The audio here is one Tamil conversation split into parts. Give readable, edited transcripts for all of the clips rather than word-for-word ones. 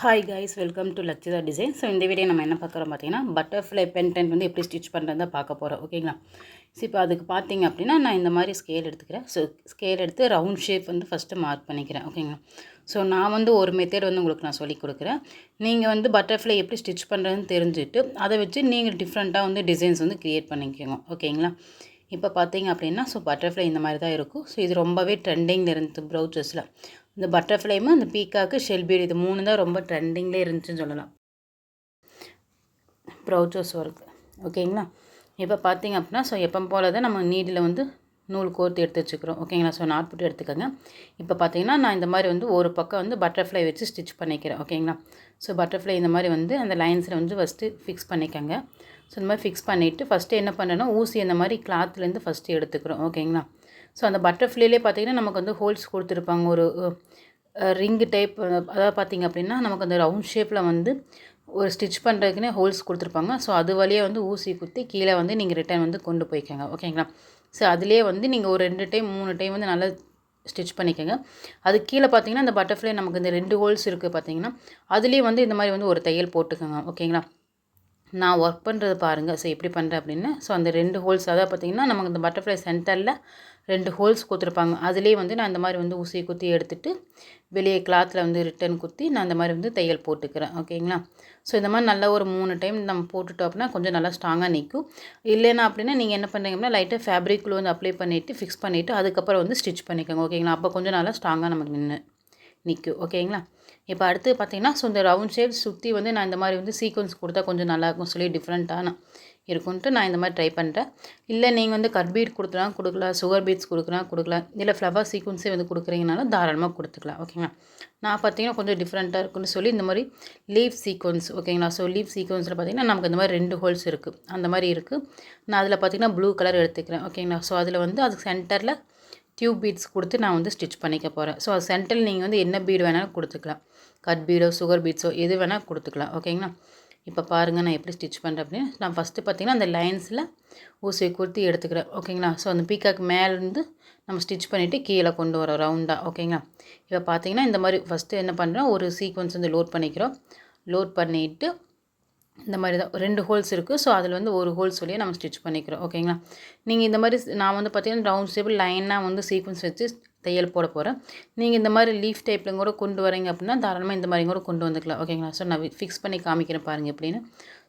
Hi guys, welcome to Lakshitha design. So இந்த வீடியோ நம்ம என்ன பார்க்குறோம் பார்த்தீங்கன்னா, பட்டர்ஃப்ளை பென்டென்ட் வந்து எப்படி ஸ்டிச் பண்ணுறதா பார்க்க போகிறோம். ஓகேங்களா? ஸோ இப்போ அதுக்கு பார்த்தீங்க அப்படின்னா, நான் இந்த மாதிரி ஸ்கேல் எடுத்துக்கிறேன். ஸோ ஸ்கேல் எடுத்து ரவுண்ட் ஷேப் வந்து ஃபஸ்ட்டு மார்க் பண்ணிக்கிறேன். ஓகேங்களா? ஸோ நான் வந்து ஒரு மெத்தட் வந்து உங்களுக்கு நான் சொல்லிக் கொடுக்குறேன். நீங்கள் வந்து பட்டர்ஃப்ளை எப்படி ஸ்டிச் பண்ணுறதுன்னு தெரிஞ்சுட்டு அதை வச்சு நீங்கள் டிஃப்ரெண்ட்டாக வந்து டிசைன்ஸ் வந்து க்ரியேட் பண்ணிக்கோங்க. ஓகேங்களா? இப்போ பார்த்தீங்க அப்படின்னா, ஸோ பட்டர்ஃப்ளை இந்த மாதிரி தான் இருக்கும். ஸோ இது ரொம்பவே ட்ரெண்டிங்கில் இருந்தது ப்ரௌச்சஸில். இந்த பட்டர்ஃப்ளைமும் அந்த பீக்காக்கு ஷெல் பீட் இது 3 தான் ரொம்ப ட்ரெண்டிங்லேயே இருந்துச்சுன்னு சொல்லலாம் ப்ரௌச்சர்ஸ் ஒர்க். ஓகேங்களா? இப்போ பார்த்தீங்க அப்படின்னா, ஸோ எப்போ போல தான் நம்ம நீடில் வந்து நூல் கோர்த்து எடுத்து வச்சுக்கிறோம். ஓகேங்களா? ஸோ நாட் புட்டு எடுத்துக்கோங்க. இப்போ பார்த்தீங்கன்னா, நான் இந்த மாதிரி வந்து ஒரு பக்கம் வந்து பட்டர்ஃப்ளை வச்சு ஸ்டிச் பண்ணிக்கிறேன். ஓகேங்களா? ஸோ பட்டர்ஃப்ளை இந்த மாதிரி வந்து அந்த லைன்ஸில் வந்து ஃபஸ்ட்டு ஃபிக்ஸ் பண்ணிக்கோங்க. ஸோ இந்த மாதிரி ஃபிக்ஸ் பண்ணிவிட்டு ஃபஸ்ட்டு என்ன பண்ணேன்னா, ஊசி அந்த மாதிரி கிளாத்லேருந்து ஃபஸ்ட்டு எடுத்துக்கிறோம். ஓகேங்களா? ஸோ அந்த பட்டர்ஃப்ளைலே பார்த்திங்கன்னா நமக்கு வந்து ஹோல்ஸ் கொடுத்துருப்பாங்க. ஒரு ரிங்கு டைப், அதாவது பார்த்திங்க அப்படின்னா நமக்கு அந்த ரவுண்ட் ஷேப்பில் வந்து ஒரு ஸ்டிச் பண்ணுறதுக்குன்னே ஹோல்ஸ் கொடுத்துருப்பாங்க. ஸோ அது வழியாக வந்து ஊசி குத்தி கீழே வந்து நீங்கள் ரிட்டர்ன் வந்து கொண்டு போய்க்கோங்க. ஓகேங்களா? ஸோ அதிலே வந்து நீங்கள் ஒரு 2 டைம் 3 டைம் வந்து நல்லா ஸ்டிச் பண்ணிக்கோங்க. அது கீழே பார்த்தீங்கன்னா அந்த பட்டர்ஃப்ளை நமக்கு இந்த 2 ஹோல்ஸ் இருக்குது பார்த்தீங்கன்னா, அதுலேயே வந்து இந்த மாதிரி வந்து ஒரு தையல் போட்டுக்கோங்க. ஓகேங்களா? நான் ஒர்க் பண்ணுறது பாருங்கள். ஸோ எப்படி பண்ணுறேன் அப்படின்னு. ஸோ அந்த 2 ஹோல்ஸ், அதாவது பார்த்திங்கன்னா நமக்கு இந்த பட்டர்ஃப்ளை சென்டரில் 2 ஹோல்ஸ் கொடுத்துருப்பாங்க. அதிலே வந்து நான் இந்த மாதிரி வந்து ஊசியை குத்தி எடுத்துகிட்டு வெளியே கிளாத்தில் வந்து ரிட்டன் குத்தி நான் அந்த மாதிரி வந்து தையல் போட்டுக்கிறேன். ஓகேங்களா? ஸோ இந்த மாதிரி நல்லா ஒரு 3 டைம் நம்ம போட்டுட்டோம் அப்படின்னா கொஞ்சம் நல்லா ஸ்ட்ராங்காக நிற்கும். இல்லைன்னா அப்படின்னா நீங்கள் என்ன பண்ணுறீங்க அப்படின்னா லைட்டாக ஃபேப்ரிக் க்ளூ வந்து அப்ளை பண்ணிவிட்டு ஃபிக்ஸ் பண்ணிவிட்டு அதுக்கப்புறம் வந்து ஸ்டிச் பண்ணிக்கோங்க. ஓகேங்களா? அப்போ கொஞ்சம் நல்லா ஸ்ட்ராங்காக நமக்கு நிற்கும். ஓகேங்களா? இப்போ அடுத்து பார்த்தீங்கன்னா, ஸோ இந்த ரவுண்ட் ஷேப் சுற்றி வந்து நான் இந்த மாதிரி வந்து சீக்வன்ஸ் கொடுத்தா கொஞ்சம் நல்லாயிருக்கும் சொல்லி டிஃப்ரெண்ட்டான இருக்குன்ட்டு நான் இந்த மாதிரி ட்ரை பண்ணுறேன். இல்லை நீங்கள் வந்து கட் பீட் கொடுக்கலாம், சுகர் பீட்ஸ் கொடுக்கலாம், இல்லை ஃப்ளவர் சீக்வன்ஸே வந்து கொடுக்குறீங்கனாலும் தாராளமாக கொடுத்துக்கலாம். ஓகேங்களா? நான் பார்த்தீங்கன்னா கொஞ்சம் டிஃப்ரெண்ட்டாக இருக்குன்னு சொல்லி இந்த மாதிரி லீஃப் சீக்வன்ஸ். ஓகேங்களா? ஸோ லீஃப் சீக்வன்ஸில் பார்த்தீங்கன்னா நமக்கு இந்த மாதிரி 2 ஹோல்ஸ் இருக்குது. அந்த மாதிரி இருக்குது. நான் அதில் பார்த்தீங்கன்னா ப்ளூ கலர் எடுத்துக்கிறேன். ஓகேங்களா? ஸோ அதில் வந்து அதுக்கு சென்டரில் டியூப் பீட்ஸ் கொடுத்து நான் வந்து ஸ்டிச் பண்ணிக்க போகிறேன். ஸோ அது சென்டரில் நீங்கள் வந்து என்ன பீடு வேணாலும் கொடுத்துக்கலாம். கட் பீடோ சுகர் பீட்ஸோ எது வேணால் கொடுத்துக்கலாம். ஓகேங்களா? இப்போ பாருங்கள் நான் எப்படி ஸ்டிச் பண்ணுறேன் அப்படின்னு. நான் ஃபஸ்ட்டு பார்த்திங்கன்னா அந்த லைன்ஸில் ஊசியை குத்தி எடுத்துக்கிறேன். ஓகேங்களா? ஸோ அந்த பீக்காக்கு மேலேருந்து நம்ம ஸ்டிச் பண்ணிவிட்டு கீழே கொண்டு வரோம் ரவுண்டாக. ஓகேங்களா? இப்போ பார்த்தீங்கன்னா இந்த மாதிரி ஃபஸ்ட்டு என்ன பண்ணுறோம், ஒரு சீக்வன்ஸ் வந்து லோட் பண்ணிக்கிறோம். லோட் பண்ணிவிட்டு இந்த மாதிரி தான் 2 ஹோல்ஸ் இருக்குது. ஸோ அதில் வந்து ஒரு ஹோல்ஸ் வழியாக நம்ம ஸ்டிச் பண்ணிக்கிறோம். ஓகேங்களா? நீங்கள் இந்த மாதிரி நான் வந்து பார்த்தீங்கன்னா ரவுண்ட் ஷேப்பில் லைனாக வந்து சீக்வன்ஸ் வச்சு தையல் போட போகிறேன். நீங்கள் இந்த மாதிரி லீஃப் டைப்பில் கூட கொண்டு வரீங்க அப்படின்னா தாராளமாக இந்த மாதிரி கூட கொண்டு வந்துக்கலாம். ஓகேங்களா? ஸோ நான் ஃபிக்ஸ் பண்ணி காமிக்கிறேன் பாருங்கள் எப்படின்னு.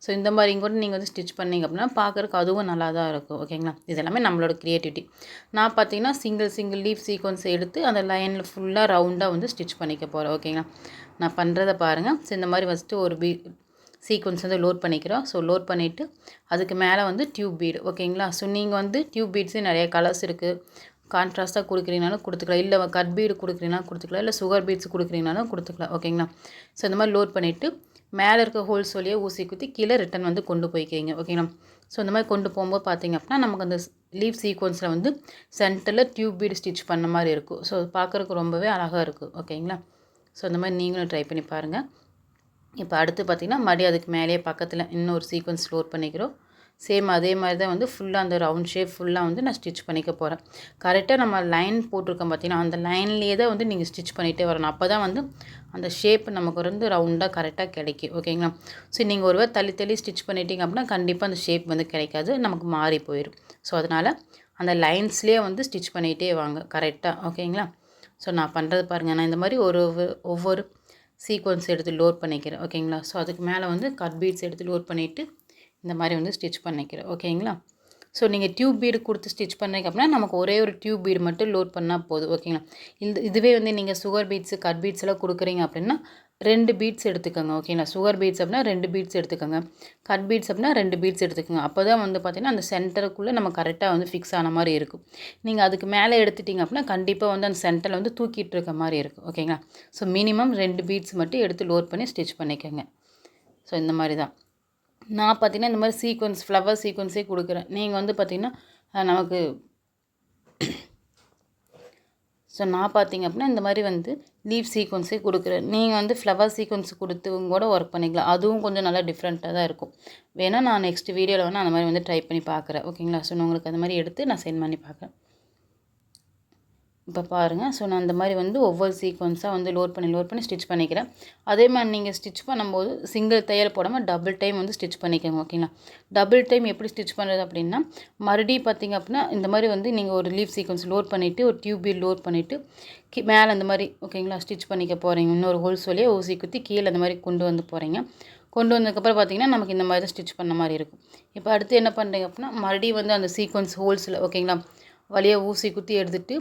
ஸோ இந்த மாதிரி கூட நீங்கள் வந்து ஸ்டிச் பண்ணிங்க அப்படின்னா பார்க்குறதுக்கு அதுவும் நல்லா தான் இருக்கும். ஓகேங்களா? இது எல்லாமே நம்மளோட க்ரியேட்டிவிட்டி. நான் பார்த்தீங்கன்னா சிங்கிள் லீஃப் சீக்வன்ஸ் எடுத்து அந்த லைனில் ஃபுல்லாக ரவுண்டாக வந்து ஸ்டிச் பண்ணிக்க போகிறேன். ஓகேங்களா? நான் பண்ணுறதை பாருங்கள். ஸோ இந்த மாதிரி ஃபஸ்ட்டு ஒரு சீக்வன்ஸ் வந்து லோட் பண்ணிக்கிறோம். ஸோ லோட் பண்ணிவிட்டு அதுக்கு மேலே வந்து டியூப் பீடு. ஓகேங்களா? ஸோ நீங்கள் வந்து டியூப் பீட்ஸே நிறைய கலர்ஸ் இருக்குது. கான்ட்ராஸ்ட்டாக கொடுக்குறீங்கனாலும் கொடுத்துக்கலாம், இல்லை கட் பீடு கொடுக்குறீங்கனாலும் கொடுத்துக்கலாம், இல்லை சுகர் பீட்ஸ் கொடுக்குறீங்கனாலும் கொடுத்துக்கலாம். ஓகேங்களா? ஸோ இந்த மாதிரி லோட் பண்ணிவிட்டு மேலே இருக்க ஹோல்ஸ் வழியாக ஊசி குத்தி கீழே ரிட்டன் வந்து கொண்டு போய்க்கிங்க. ஓகேங்களா? ஸோ இந்த மாதிரி கொண்டு போகும்போது பார்த்திங்க அப்படின்னா நமக்கு அந்த லீஃப் சீக்வன்ஸில் வந்து சென்டரில் டியூப் பீடு ஸ்டிச் பண்ண மாதிரி இருக்கும். ஸோ பார்க்குறதுக்கு ரொம்பவே அழகாக இருக்கும். ஓகேங்களா? ஸோ இந்த மாதிரி நீங்களும் ட்ரை பண்ணி பாருங்கள். இப்போ அடுத்து பார்த்திங்கன்னா மறுபடியும் அதுக்கு மேலேயே பக்கத்தில் இன்னொரு சீக்வன்ஸ் லோட் பண்ணிக்கிறோம். சேம் அதே மாதிரி தான் வந்து ஃபுல்லாக அந்த ரவுண்ட் ஷேப் ஃபுல்லாக வந்து நான் ஸ்டிச் பண்ணிக்க போகிறேன். கரெக்டாக நம்ம லைன் போட்டிருக்கோம் பார்த்திங்கன்னா அந்த லைன்லேயே தான் வந்து நீங்கள் ஸ்டிச் பண்ணிகிட்டே வரணும். அப்போ தான் வந்து அந்த ஷேப் நமக்கு வந்து ரவுண்டாக கரெக்டாக கிடைக்கும். ஓகேங்களா? ஸோ நீங்கள் ஒருவேளை தள்ளி ஸ்டிச் பண்ணிட்டீங்க அப்படின்னா கண்டிப்பாக அந்த ஷேப் வந்து கிடைக்காது, நமக்கு மாறி போயிடும். ஸோ அதனால் அந்த லைன்ஸ்லேயே வந்து ஸ்டிச் பண்ணிகிட்டே வாங்க கரெக்டாக. ஓகேங்களா? ஸோ நான் பண்ணுறது பாருங்கள். நான் இந்த மாதிரி ஒவ்வொரு சீக்வன்ஸ் எடுத்து லோட் பண்ணிக்கிறேன். ஓகேங்களா? ஸோ அதுக்கு மேலே வந்து கட் பீட்ஸ் எடுத்து லோட் பண்ணிவிட்டு இந்த மாதிரி வந்து ஸ்டிச் பண்ணிக்கிறேன். ஓகேங்களா? ஸோ நீங்கள் டியூப் பீடு கொடுத்து ஸ்டிச் பண்ணுறீங்க அப்படின்னா நமக்கு ஒரே ஒரு டியூப் பீடு மட்டும் லோட் பண்ணால் போதும். ஓகேங்களா? இதுவே வந்து நீங்கள் சுகர் பீட்ஸு கட் பீட்ஸ் எல்லாம் கொடுக்குறீங்க அப்படின்னா 2 பீட்ஸ் எடுத்துக்கோங்க. ஓகேங்களா? சுகர் பீட்ஸ் அப்படின்னா 2 பீட்ஸ் எடுத்துக்கோங்க. கட் பீட்ஸ் அப்படின்னா 2 பீட்ஸ் எடுத்துக்கோங்க. அப்போ தான் வந்து பார்த்திங்கன்னா அந்த சென்டருக்குள்ளே நம்ம கரெக்டாக வந்து ஃபிக்ஸ் ஆன மாதிரி இருக்கும். நீங்கள் அதுக்கு மேலே எடுத்துட்டிங்க அப்படின்னா கண்டிப்பாக வந்து அந்த சென்டரில் வந்து தூக்கிட்டு இருக்க மாதிரி இருக்கும். ஓகேங்களா? ஸோ மினிமம் 2 பீட்ஸ் மட்டும் எடுத்து லோட் பண்ணி ஸ்டிச் பண்ணிக்கோங்க. ஸோ இந்த மாதிரி தான் நான் பார்த்திங்கன்னா இந்த மாதிரி ஃப்ளவர் சீக்வன்ஸே கொடுக்குறேன். நீங்கள் வந்து பார்த்திங்கன்னா நமக்கு ஸோ நான் பார்த்திங்க அப்படின்னா இந்த மாதிரி வந்து லீஃப் சீக்வன்ஸே கொடுக்குறேன். நீங்கள் வந்து ஃப்ளவர் சீக்வன்ஸ் கொடுத்தும் கூட ஒர்க் பண்ணிக்கலாம். அதுவும் கொஞ்சம் நல்லா டிஃப்ரெண்ட்டாக தான் இருக்கும். வேணால் நான் நெக்ஸ்ட் வீடியோவில் வேணால் அந்த மாதிரி வந்து ட்ரை பண்ணி பார்க்குறேன். ஓகேங்களா? ஸோ நான் உங்களுக்கு அந்த மாதிரி எடுத்து நான் சென்ட் பண்ணி பார்க்குறேன். இப்போ பாருங்கள். ஸோ நான் அந்த மாதிரி வந்து ஒவ்வொரு சீக்வன்ஸாக வந்து லோட் பண்ணி ஸ்டிச் பண்ணிக்கிறேன். அதே மாதிரி நீங்கள் ஸ்டிச் பண்ணும்போது சிங்கிள் தையல் போடாமல் டபுள் டைம் வந்து ஸ்டிச் பண்ணிக்கோங்க. ஓகேங்களா? டபுள் டைம் எப்படி ஸ்டிச் பண்ணுறது அப்படின்னா, மறுபடியும் பார்த்திங்க அப்படின்னா இந்த மாதிரி வந்து நீங்கள் ஒரு லீஃப் சீக்வன்ஸ் லோட் பண்ணிவிட்டு ஒரு டியூப் பீட் லோட் பண்ணிவிட்டு மேலே அந்த மாதிரி ஓகேங்களா ஸ்டிச் பண்ணிக்க போகிறீங்க. இன்னொரு ஹோல்ஸ் வழியாக ஊசி குத்தி கீழே அந்த மாதிரி கொண்டு வந்து போகிறீங்க. கொண்டு வந்ததுக்கப்புறம் பார்த்திங்கன்னா நமக்கு இந்த மாதிரி தான் ஸ்டிச் பண்ண மாதிரி இருக்கும். இப்போ அடுத்து என்ன பண்ணுறீங்க அப்படின்னா, மறுபடியும் வந்து அந்த சீக்வன்ஸ் ஹோல்ஸில் ஓகேங்களா வழியாக ஊசி குத்தி எடுத்துகிட்டு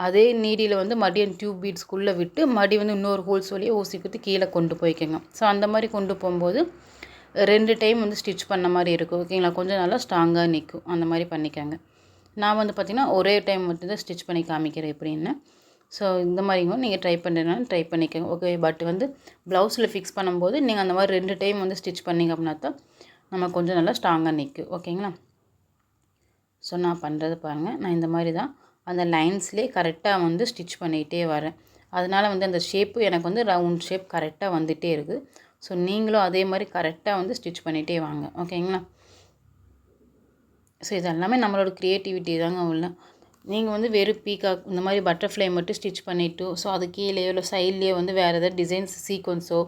அதே நீடியில் வந்து மறுபடியும் டியூப் பீட்ஸ்குள்ளே விட்டு மறுபடியும் வந்து இன்னொரு ஹோல்ஸ் வழியாக ஊசி குத்தி கீழே கொண்டு போய்க்கோங்க. ஸோ அந்த மாதிரி கொண்டு போகும்போது 2 டைம் வந்து ஸ்டிச் பண்ண மாதிரி இருக்கும். ஓகேங்களா? கொஞ்சம் நல்லா ஸ்ட்ராங்காக நிற்கும். அந்த மாதிரி பண்ணிக்கோங்க. நான் வந்து பார்த்திங்கன்னா ஒரே டைம் மட்டும் தான் ஸ்டிச் பண்ணி காமிக்கிறேன் எப்படின்னு. ஸோ இந்த மாதிரிங்க நீங்கள் ட்ரை பண்ணுறதுனால ட்ரை பண்ணிக்கோங்க. ஓகே, பட் வந்து ப்ளவுஸில் ஃபிக்ஸ் பண்ணும்போது நீங்கள் அந்த மாதிரி 2 டைம் வந்து ஸ்டிச் பண்ணிங்க அப்படின்னா தான் நம்ம கொஞ்சம் நல்லா ஸ்ட்ராங்காக நிற்கும். ஓகேங்களா? ஸோ நான் பண்ணுறது பாருங்கள். நான் இந்த மாதிரி தான் அந்த லைன்ஸ்லேயே கரெக்டாக வந்து ஸ்டிச் பண்ணிகிட்டே வரேன். அதனால் வந்து அந்த ஷேப்பு எனக்கு வந்து ரவுண்ட் ஷேப் கரெக்டாக வந்துகிட்டே இருக்குது. ஸோ நீங்களும் அதே மாதிரி கரெக்டாக வந்து ஸ்டிச் பண்ணிகிட்டே வாங்க. ஓகேங்களா? ஸோ இது எல்லாமே நம்மளோட க்ரியேட்டிவிட்டி தாங்க உள்ள. நீங்கள் வந்து வெறும் பீகாக் இந்த மாதிரி பட்டர்ஃப்ளை மட்டும் ஸ்டிச் பண்ணிவிட்டு ஸோ அது கீழேயோ இல்லை சைட்லேயோ வந்து வேறு ஏதாவது டிசைன்ஸ் சீக்வன்ஸோ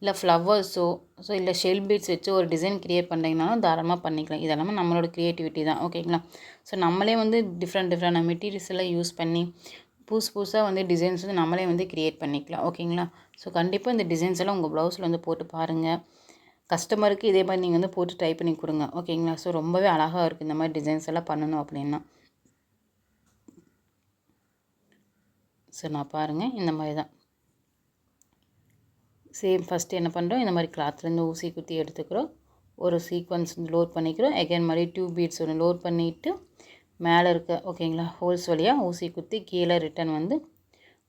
இல்லை ஃப்ளவர்ஸோ ஸோ இல்லை ஷெல் பீட்ஸ் வச்சு ஒரு டிசைன் க்ரியேட் பண்ணிங்கனாலும் தாராளமாக பண்ணிக்கலாம். இதெல்லாமே நம்மளோட க்ரியேட்டிவிட்டி தான். ஓகேங்களா? ஸோ நம்மளே வந்து டிஃப்ரெண்ட் மெட்டீரியல்ஸ் எல்லாம் யூஸ் பண்ணி புதுசாக வந்து டிசைன்ஸ் வந்து நம்மளே வந்து க்ரியேட் பண்ணிக்கலாம். ஓகேங்களா? ஸோ கண்டிப்பாக இந்த டிசைன்ஸ் எல்லாம் உங்கள் ப்ளவுஸில் வந்து போட்டு பாருங்கள். கஸ்டமருக்கு இதே மாதிரி நீங்கள் வந்து போட்டு ட்ரை பண்ணி கொடுங்க. ஓகேங்களா? ஸோ ரொம்பவே அழகாக இருக்குது இந்த மாதிரி டிசைன்ஸ் எல்லாம் பண்ணணும் அப்படின்னா. ஸோ நான் பாருங்கள் இந்த மாதிரி தான் சேம். ஃபஸ்ட்டு என்ன பண்ணுறோம், இந்த மாதிரி கிளாத்லேருந்து ஊசி குத்தி எடுத்துக்கிறோம். ஒரு சீக்வன்ஸ் லோட் பண்ணிக்கிறோம். அகைன் மாதிரி டியூப் பீட்ஸ் ஒன்று லோட் பண்ணிவிட்டு மேலே இருக்க ஓகேங்களா ஹோல்ஸ் வழியாக ஊசி குத்தி கீழே ரிட்டன் வந்து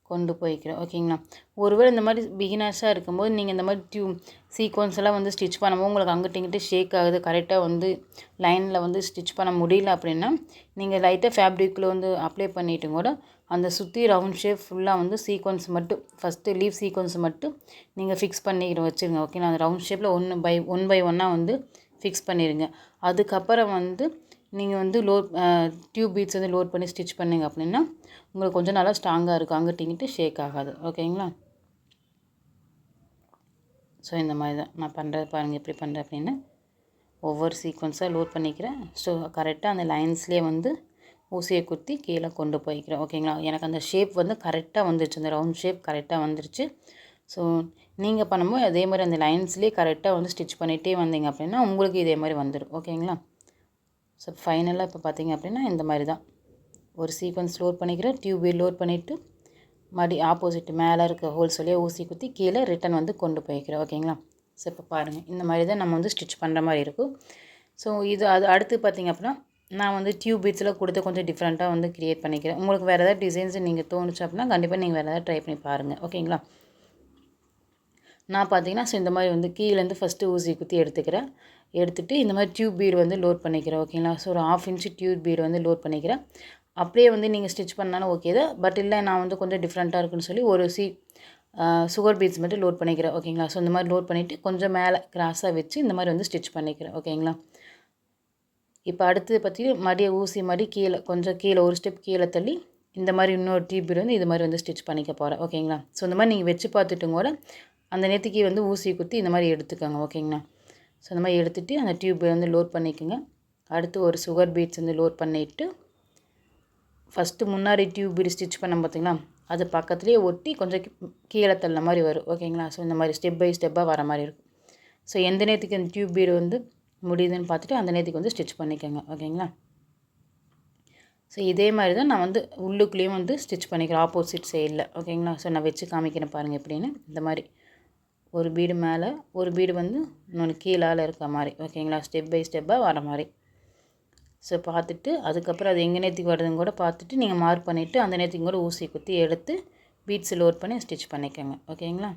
கொண்டு போய்க்கிறோம். ஓகேங்களா? ஒருவேளை இந்த மாதிரி பிகினர்ஸாக இருக்கும்போது நீங்கள் இந்த மாதிரி சீக்வன்ஸ் எல்லாம் வந்து ஸ்டிச் பண்ணும்போது உங்களுக்கு அங்கிட்ட இங்கிட்ட ஷேக் ஆகுது, கரெக்டாக வந்து லைனில் வந்து ஸ்டிச் பண்ண முடியல அப்படின்னா நீங்கள் லைட்டாக ஃபேப்ரிக்கில் வந்து அப்ளை பண்ணிவிட்டு கூட அந்த சுற்றி ரவுண்ட் ஷேப் ஃபுல்லாக வந்து சீக்வன்ஸ் மட்டும் ஃபஸ்ட்டு லீவ் சீக்வன்ஸ் மட்டும் நீங்கள் ஃபிக்ஸ் பண்ணிக்கிற வச்சுருங்க. ஓகேங்களா? அந்த ரவுண்ட் ஷேப்பில் ஒன் பை ஒன்னாக வந்து ஃபிக்ஸ் பண்ணிடுங்க. அதுக்கப்புறம் வந்து நீங்கள் வந்து டியூப் பீட்ஸ் வந்து லோட் பண்ணி ஸ்டிச் பண்ணிங்க அப்படின்னா உங்களுக்கு கொஞ்சம் நல்லா ஸ்ட்ராங்காக இருக்கும். அங்கிட்டு இங்கிட்டு ஷேக் ஆகாது. ஓகேங்களா? ஸோ இந்த மாதிரி தான் நான் பண்ணுறது பாருங்கள் எப்படி பண்ணுறேன் அப்படின்னு. ஒவ்வொரு சீக்வன்ஸாக லோட் பண்ணிக்கிறேன். ஸோ கரெக்டாக அந்த லைன்ஸ்லேயே வந்து ஊசியை குத்தி கீழே கொண்டு போய்க்கிறேன். ஓகேங்களா? எனக்கு அந்த ஷேப் வந்து கரெக்டாக வந்துருச்சு. அந்த ரவுண்ட் ஷேப் கரெக்டாக வந்துருச்சு. ஸோ நீங்கள் பண்ணும்போது அதே மாதிரி அந்த லைன்ஸ்லேயே கரெக்டாக வந்து ஸ்டிச் பண்ணிகிட்டே வந்தீங்க அப்படின்னா உங்களுக்கு இதே மாதிரி வந்துடும். ஓகேங்களா? ஸோ ஃபைனலாக இப்போ பார்த்தீங்க அப்படின்னா இந்த மாதிரி தான் ஒரு சீக்வன்ஸ் லோட் பண்ணிக்கிறேன். டியூப் லோட் பண்ணிவிட்டு மறுபடியும் ஆப்போசிட் மேலே இருக்க ஹோல்ஸ் வழியாக ஊசி குத்தி கீழே ரிட்டன் வந்து கொண்டு போய்க்கிறேன். ஓகேங்களா? ஸோ இப்போ பாருங்கள் இந்த மாதிரி தான் நம்ம வந்து ஸ்டிச் பண்ணுற மாதிரி இருக்கும். ஸோ அது அடுத்து பார்த்திங்க அப்படின்னா நான் வந்து டியூப் பீட்ஸில் கொடுத்து கொஞ்சம் டிஃப்ரெண்ட்டாக வந்து க்ரியேட் பண்ணிக்கிறேன். உங்களுக்கு வேறு ஏதாவது டிசைன்ஸ் நீங்கள் தோணுச்சு அப்படின்னா கண்டிப்பாக நீங்கள் வேறு ஏதாவது ட்ரை பண்ணி பாருங்கள். ஓகேங்களா? நான் பார்த்தீங்கன்னா ஸோ இந்த மாதிரி வந்து கீழேருந்து ஃபஸ்ட்டு ஊசி குத்தி எடுத்துகிட்டு இந்த மாதிரி டியூப் பீடு வந்து லோட் பண்ணிக்கிறேன். ஓகேங்களா? ஸோ ஒரு 1/2 இன்ச்சு டியூப் பீடு வந்து லோட் பண்ணிக்கிறேன். அப்படியே வந்து நீங்கள் ஸ்டிச் பண்ணாலும் ஓகே தான். பட் இல்லை நான் வந்து கொஞ்சம் டிஃப்ரெண்ட்டாக இருக்குன்னு சொல்லி ஒரு சுகர் பீட்ஸ் மட்டும் லோட் பண்ணிக்கிறேன். ஓகேங்களா? ஸோ இந்த மாதிரி லோட் பண்ணிவிட்டு கொஞ்சம் மேலே கிராஸாக வச்சு இந்த மாதிரி வந்து ஸ்டிச் பண்ணிக்கிறேன். ஓகேங்களா? இப்போ அடுத்தது பார்த்தீங்கன்னா மறுபடியும் ஊசி மாதிரி கொஞ்சம் கீழே ஒரு ஸ்டெப் கீழே தள்ளி இந்த மாதிரி இன்னொரு டியூப் பீடு வந்து இது மாதிரி வந்து ஸ்டிச் பண்ணிக்க போகிறேன். ஓகேங்களா? ஸோ இந்த மாதிரி நீங்கள் வச்சு பார்த்துட்டும் கூட அந்த நெத்திக்கு வந்து ஊசி குத்தி இந்த மாதிரி எடுத்துக்கோங்க. ஓகேங்களா? ஸோ இந்த மாதிரி எடுத்துகிட்டு அந்த டியூப் வந்து லோட் பண்ணிக்கோங்க. அடுத்து ஒரு சுகர் பீட்ஸ் வந்து லோட் பண்ணிவிட்டு ஃபஸ்ட்டு முன்னாடி டியூப் பீடு ஸ்டிச் பண்ண பார்த்தீங்களா அது பக்கத்துலேயே ஒட்டி கொஞ்சம் கீழே தள்ள மாதிரி வரும். ஓகேங்களா? ஸோ இந்த மாதிரி ஸ்டெப் பை ஸ்டெப்பாக வர மாதிரி இருக்கும். ஸோ எந்த நேரத்துக்கு அந்த டியூப் பீடு வந்து முடியுதுன்னு பார்த்துட்டு அந்த நேரத்துக்கு வந்து ஸ்டிச் பண்ணிக்கோங்க. ஓகேங்களா? ஸோ இதே மாதிரி தான் நான் வந்து உள்ளுக்குள்ளேயும் வந்து ஸ்டிச் பண்ணிக்கிறேன் ஆப்போசிட் சைடில். ஓகேங்களா? ஸோ நான் வச்சு காமிக்கிறேன் பாருங்கள் எப்படின்னு. இந்த மாதிரி ஒரு பீடு மேலே ஒரு பீடு வந்து இன்னொன்று கீழால் இருக்க மாதிரி. ஓகேங்களா? ஸ்டெப் பை ஸ்டெப்பாக வர மாதிரி. ஸோ பார்த்துட்டு அதுக்கப்புறம் அது எங்கே நேரத்துக்கு வருதுன்னு கூட பார்த்துட்டு நீங்கள் மார்க் பண்ணிவிட்டு அந்த நேரத்துக்கு கூட ஊசி குத்தி எடுத்து பீட்ஸ் லோட் பண்ணி ஸ்டிச் பண்ணிக்கோங்க. ஓகேங்களா?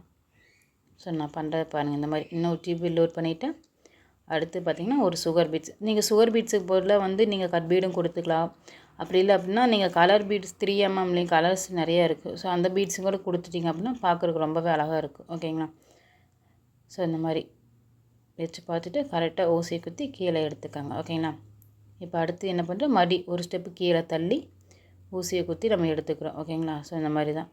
ஸோ நான் பண்ணுறது பாருங்கள் இந்த மாதிரி இன்னொரு டியூப் லோட் பண்ணிவிட்டேன். அடுத்து பார்த்திங்கன்னா ஒரு சுகர் பீட்ஸ் நீங்கள் சுகர் பீட்ஸுக்கு பதிலாக வந்து நீங்கள் கட் பீடும் கொடுத்துக்கலாம். அப்படி இல்லை அப்படின்னா நீங்கள் கலர் பீட்ஸ் 3 mmலேயும் கலர்ஸ் நிறையா இருக்குது. ஸோ அந்த பீட்ஸும் கூட கொடுத்துட்டிங்க அப்படின்னா பார்க்குறதுக்கு ரொம்பவே அழகாக இருக்கும். ஓகேங்களா? ஸோ இந்த மாதிரி வச்சு பார்த்துட்டு கரெக்டாக ஊசி குத்தி கீழே எடுத்துக்கோங்க. ஓகேங்களா? இப்போ அடுத்து என்ன பண்ணுறேன் மறுபடி ஒரு ஸ்டெப்பு கீழே தள்ளி ஊசியை குத்தி நம்ம எடுத்துக்கிறோம். ஓகேங்களா? ஸோ இந்த மாதிரி தான்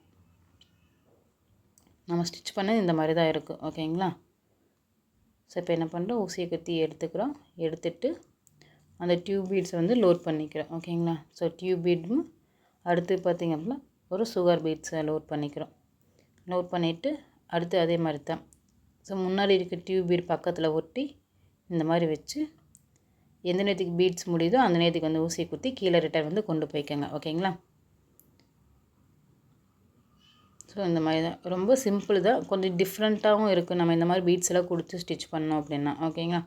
நம்ம ஸ்டிச் பண்ணது இந்த மாதிரி தான் இருக்கும். ஓகேங்களா? ஸோ இப்போ என்ன பண்ணுறோம், ஊசியை குத்தி எடுத்துக்கிறோம். எடுத்துட்டு அந்த டியூப் பீட்ஸ் வந்து லோட் பண்ணிக்கிறோம். ஓகேங்களா? ஸோ டியூப் பீட்டும் அடுத்து பார்த்திங்க அப்படின்னா ஒரு சுகர் பீட்ஸை லோட் பண்ணிக்கிறோம். லோட் பண்ணிவிட்டு அடுத்து அதே மாதிரி தான். ஸோ முன்னாடி இருக்க டியூப் பீட் பக்கத்தில் ஒட்டி இந்த மாதிரி வச்சு எந்த நேரத்துக்கு பீட்ஸ் முடியுதோ அந்த நேரத்துக்கு வந்து ஊசியை குத்தி கீழே ரிட்டர்ன் வந்து கொண்டு போய்க்கோங்க. ஓகேங்களா? ஸோ இந்த மாதிரி தான், ரொம்ப சிம்பிள் தான், கொஞ்சம் டிஃப்ரெண்ட்டாகவும் இருக்குது நம்ம இந்த மாதிரி பீட்ஸ் எல்லாம் கொடுத்து ஸ்டிச் பண்ணோம் அப்படின்னா. ஓகேங்களா?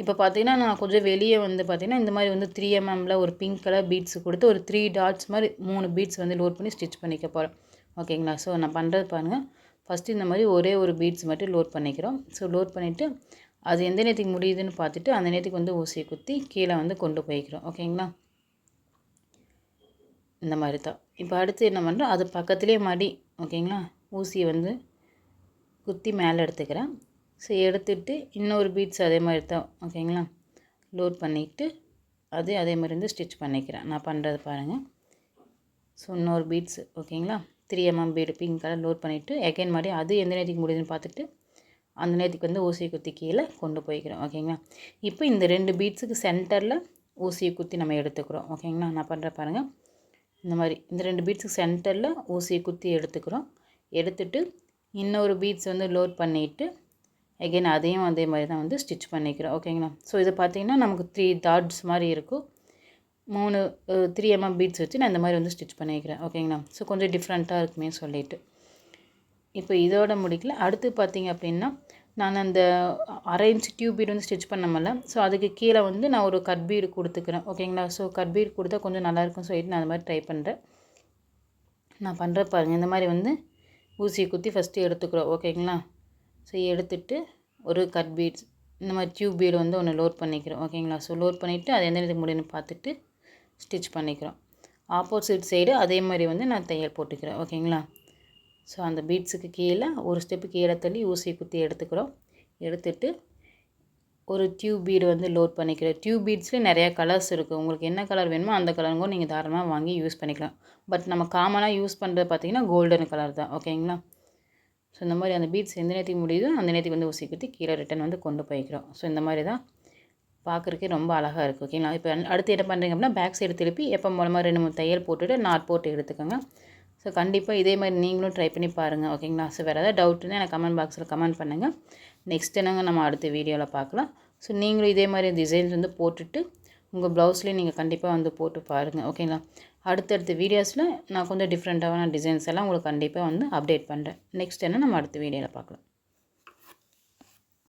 இப்போ பார்த்தீங்கன்னா நான் கொஞ்சம் வெளியே வந்து பார்த்திங்கன்னா இந்த மாதிரி வந்து 3mm ஒரு பிங்க் கலர் பீட்ஸ் கொடுத்து ஒரு 3 டாட்ஸ் மாதிரி 3 பீட்ஸ் வந்து லோட் பண்ணி ஸ்டிச் பண்ணிக்க போகிறேன். ஓகேங்களா? ஸோ நான் பண்ணுறது பாருங்கள். ஃபஸ்ட்டு இந்த மாதிரி ஒரே ஒரு பீட்ஸ் மட்டும் லோட் பண்ணிக்கிறோம். ஸோ லோட் பண்ணிவிட்டு அது எந்த நேரத்துக்கு முடியுதுன்னு பார்த்துட்டு அந்த நேரத்துக்கு வந்து ஊசியை குத்தி கீழே வந்து கொண்டு போய்க்கிறோம். ஓகேங்களா? இந்த மாதிரி தான். இப்போ அடுத்து என்ன பண்ணுறோம், அது பக்கத்துலேயே மடி. ஓகேங்களா? ஊசியை வந்து குத்தி மேலே எடுத்துக்கிறேன். ஸோ எடுத்துகிட்டு இன்னொரு பீட்ஸ் அதே மாதிரி தான். ஓகேங்களா? லோட் பண்ணிவிட்டு அதே மாதிரி வந்து ஸ்டிச் பண்ணிக்கிறேன். நான் பண்ணுறது பாருங்கள். ஸோ இன்னொரு பீட்ஸ். ஓகேங்களா? 3mm bead pink colour load பண்ணிவிட்டு எகைன் மாதிரி அது எந்த நேரத்துக்கு முடியுதுன்னு பார்த்துட்டு அந்த நேரத்துக்கு வந்து ஊசியை குத்தி கீழே கொண்டு போய்க்கிறோம். ஓகேங்களா? இப்போ இந்த 2 பீட்ஸுக்கு சென்டரில் ஊசியை குத்தி நம்ம எடுத்துக்கிறோம். ஓகேங்களா? நான் பண்ணுற பாருங்கள். இந்த மாதிரி இந்த 2 பீட்ஸுக்கு சென்டரில் ஊசியை குத்தி எடுத்துக்கிறோம். எடுத்துட்டு இன்னொரு பீட்ஸ் வந்து லோட் பண்ணிவிட்டு எகைன் அதையும் அதே மாதிரி தான் வந்து ஸ்டிச் பண்ணிக்கிறோம். ஓகேங்களா? ஸோ இது பார்த்திங்கன்னா நமக்கு 3 டாட்ஸ் மாதிரி இருக்கும். 3 பீட்ஸ் வச்சு நான் இந்த மாதிரி வந்து ஸ்டிச் பண்ணிக்கிறேன். ஓகேங்களா? ஸோ கொஞ்சம் டிஃப்ரெண்ட்டாக இருக்குமே சொல்லிவிட்டு இப்போ இதோட முடிக்கல. அடுத்து பார்த்திங்க அப்படின்னா நான் அந்த அரை இன்ச் டியூப் பீட் வந்து ஸ்டிச் பண்ணமல்ல, ஸோ அதுக்கு கீழே வந்து நான் ஒரு கட் பீடு கொடுத்துக்கிறேன். ஓகேங்களா? ஸோ கட் பீடு கொடுத்தா கொஞ்சம் நல்லாயிருக்கும் சொல்லிட்டு நான் அந்த மாதிரி ட்ரை பண்ணுறேன். நான் பண்ணுற பாருங்கள். இந்த மாதிரி வந்து ஊசியை குத்தி ஃபஸ்ட்டு எடுத்துக்கிறோம். ஓகேங்களா? ஸோ எடுத்துகிட்டு ஒரு கட் பீட்ஸ் இந்த மாதிரி டியூப் பீடு வந்து ஒன்று லோட் பண்ணிக்கிறோம். ஓகேங்களா? ஸோ லோட் பண்ணிவிட்டு அது எந்த நேரத்துக்கு முடியும்னு பார்த்துட்டு ஸ்டிச் பண்ணிக்கிறோம். ஆப்போசிட் சைடு அதே மாதிரி வந்து நான் தையல் போட்டுக்கிறேன். ஓகேங்களா? ஸோ அந்த பீட்ஸுக்கு கீழே ஒரு ஸ்டெப்பு கீழே தள்ளி ஊசியை குத்தி எடுத்துக்கிறோம். எடுத்துகிட்டு ஒரு டியூப் பீடு வந்து லோட் பண்ணிக்கிறேன். டியூப் பீட்ஸ்லேயே நிறையா கலர்ஸ் இருக்குது. உங்களுக்கு என்ன கலர் வேணுமோ அந்த கலரும் கூட நீங்கள் தாராளமாக வாங்கி யூஸ் பண்ணிக்கலாம். பட் நம்ம காமனாக யூஸ் பண்ணுறது பார்த்திங்கன்னா கோல்டன் கலர் தான். ஓகேங்களா? ஸோ இந்த மாதிரி அந்த பீட்ஸ் எந்த நேரத்துக்கு முடியுதோ அந்த நேரத்துக்கு வந்து ஊசி குத்தி கீழே ரிட்டன் வந்து கொண்டு போய்க்கிறோம். ஸோ இந்த மாதிரி தான் பார்க்குறக்கே ரொம்ப அழகாக இருக்குது. ஓகேங்களா? இப்போ அடுத்து என்ன பண்ணுறீங்க அப்படின்னா பேக் சைடு திருப்பி எப்போ மூலமாக 2-3 தையல் போட்டுவிட்டு நாட் போட்டு எடுத்துக்கோங்க. ஸோ கண்டிப்பாக இதே மாதிரி நீங்களும் ட்ரை பண்ணி பாருங்கள். ஓகேங்களா? ஸோ வேறு ஏதாவது டவுட்னா எனக்கு கமெண்ட் பாக்ஸில் கமெண்ட் பண்ணுங்கள். நெக்ஸ்ட் என்னங்க நம்ம அடுத்த வீடியோவில் பார்க்கலாம். ஸோ நீங்களும் இதே மாதிரி டிசைன்ஸ் வந்து போட்டுட்டு உங்கள் ப்ளவுஸ்லேயும் நீங்கள் கண்டிப்பாக வந்து போட்டு பாருங்கள். ஓகேங்களா? அடுத்தடுத்த வீடியோஸில் நான் கொஞ்சம் டிஃப்ரெண்ட்டான டிசைன்ஸ் எல்லாம் உங்களுக்கு கண்டிப்பாக வந்து அப்டேட் பண்ணுறேன். நெக்ஸ்ட் என்ன நம்ம அடுத்த வீடியோவில் பார்க்கலாம்.